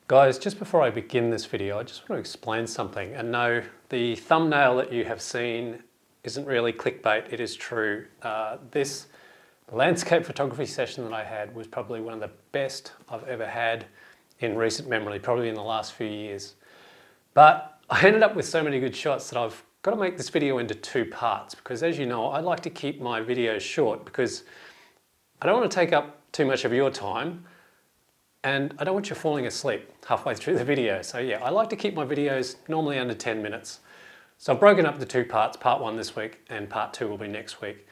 Guys, just before I begin this video, I just want to explain something. And no, the thumbnail that you have seen isn't really clickbait, it is true. This landscape photography session that I had was probably one of the best I've ever had in recent memory, probably in the last few years. But I ended up with so many good shots that I've got to make this video into two parts, because as you know, I like to keep my videos short because I don't want to take up too much of your time and I don't want you falling asleep halfway through the video. So yeah, I like to keep my videos normally under 10 minutes. So I've broken up the two parts, part one this week and part two will be next week.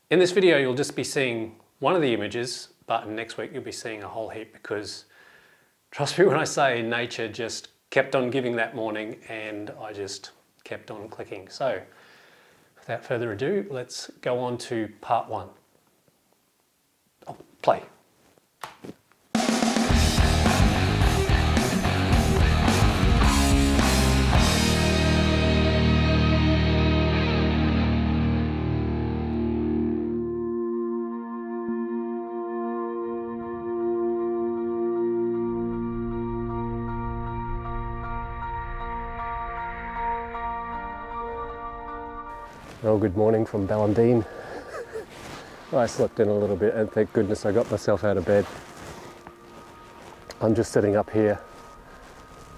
In this video, you'll just be seeing one of the images, but next week you'll be seeing a whole heap because trust me when I say nature just kept on giving that morning and I just kept on clicking. So without further ado, let's go on to part one. Oh, play. Well, good morning from Ballandine. I slept in a little bit and thank goodness I got myself out of bed. I'm just sitting up here.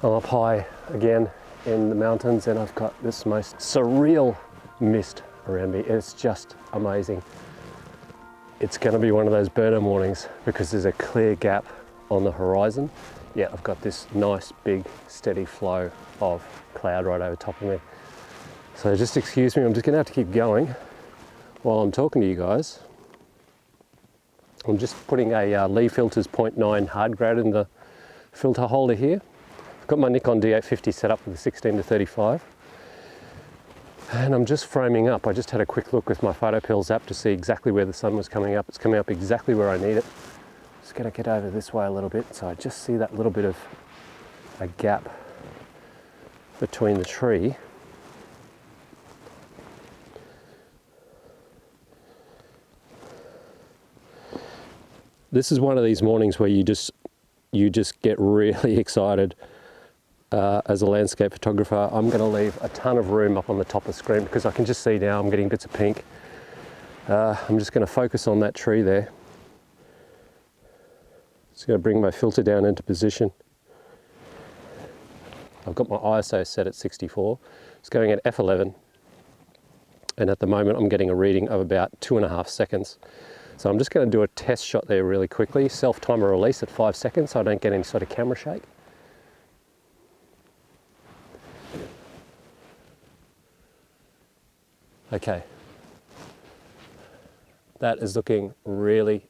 I'm up high again in the mountains and I've got this most surreal mist around me. It's just amazing. It's going to be one of those burner mornings because there's a clear gap on the horizon. Yeah, I've got this nice big steady flow of cloud right over top of me. So just excuse me, I'm just going to have to keep going while I'm talking to you guys. I'm just putting a Lee Filters 0.9 hard grade in the filter holder here. I've got my Nikon D850 set up with the 16-35 and I'm just framing up. I just had a quick look with my PhotoPills app to see exactly where the sun was coming up. It's coming up exactly where I need it. Just going to get over this way a little bit so I just see that little bit of a gap between the tree. This is one of these mornings where you just get really excited as a landscape photographer. I'm going to leave a ton of room up on the top of the screen because I can just see now I'm getting bits of pink. I'm just going to focus on that tree there. Just going to bring my filter down into position. I've got my ISO set at 64. It's going at f11 and at the moment I'm getting a reading of about 2.5 seconds. So I'm just going to do a test shot there really quickly, self-timer release at 5 seconds so I don't get any sort of camera shake. Okay, that is looking really,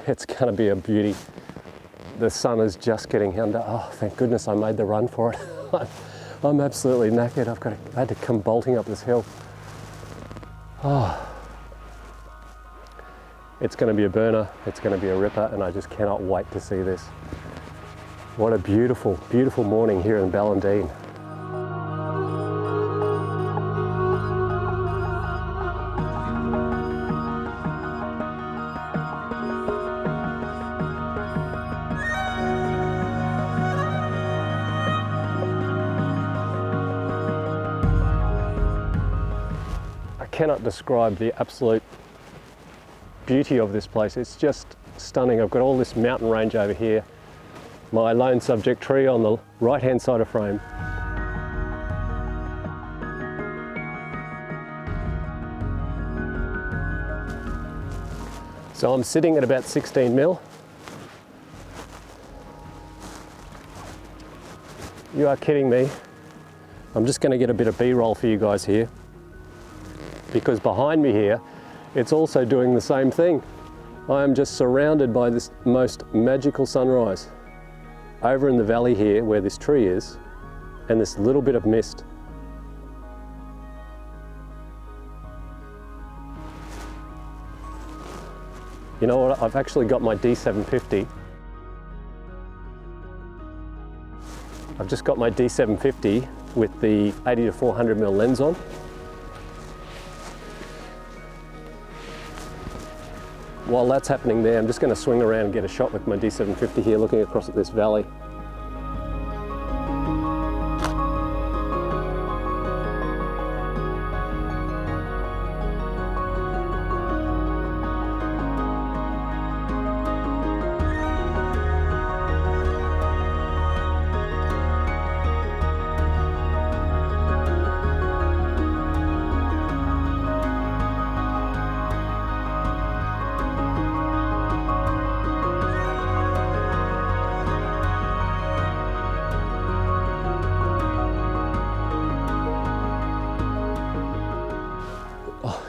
it's going to be a beauty. The sun is just getting under. Oh, thank goodness I made the run for it. I'm absolutely knackered. I had to come bolting up this hill. Oh. It's going to be a burner, it's going to be a ripper, and I just cannot wait to see this. What a beautiful, beautiful morning here in Ballandine. I cannot describe the absolute beauty of this place. It's just stunning. I've got all this mountain range over here, my lone subject tree on the right hand side of frame. So I'm sitting at about 16 mil. You are kidding me. I'm just going to get a bit of B-roll for you guys here because behind me here it's also doing the same thing. I am just surrounded by this most magical sunrise over in the valley here where this tree is and this little bit of mist. You know what, I've actually got my D750. I've just got my D750 with the 80-400mm lens on. while that's happening there, I'm just going to swing around and get a shot with my D750 here, looking across at this valley.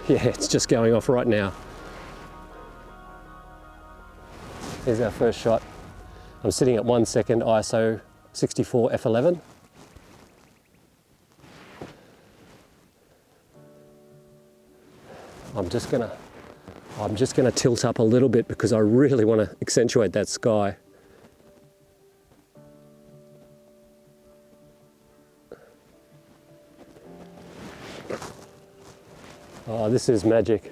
Yeah, it's just going off right now. Here's our first shot. I'm sitting at 1 second ISO 64 f11. I'm just gonna tilt up a little bit because I really want to accentuate that sky. Oh, this is magic.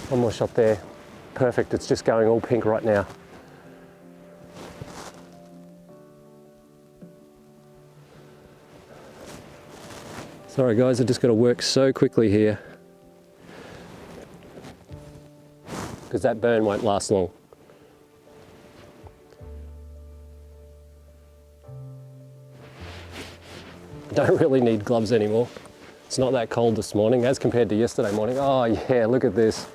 One more shot there. Perfect, it's just going all pink right now. Sorry guys, I just got to work so quickly here because that burn won't last long. Don't really need gloves anymore. It's not that cold this morning as compared to yesterday morning. Oh yeah, look at this.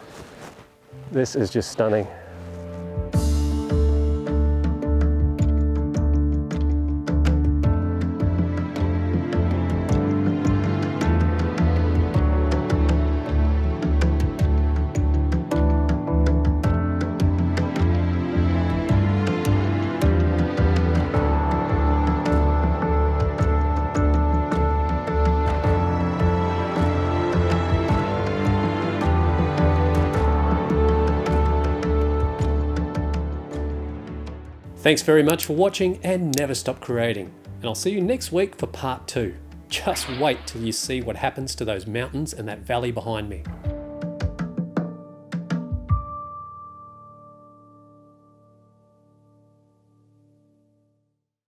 This is just stunning. Thanks very much for watching and never stop creating. And I'll see you next week for part 2. Just wait till you see what happens to those mountains and that valley behind me.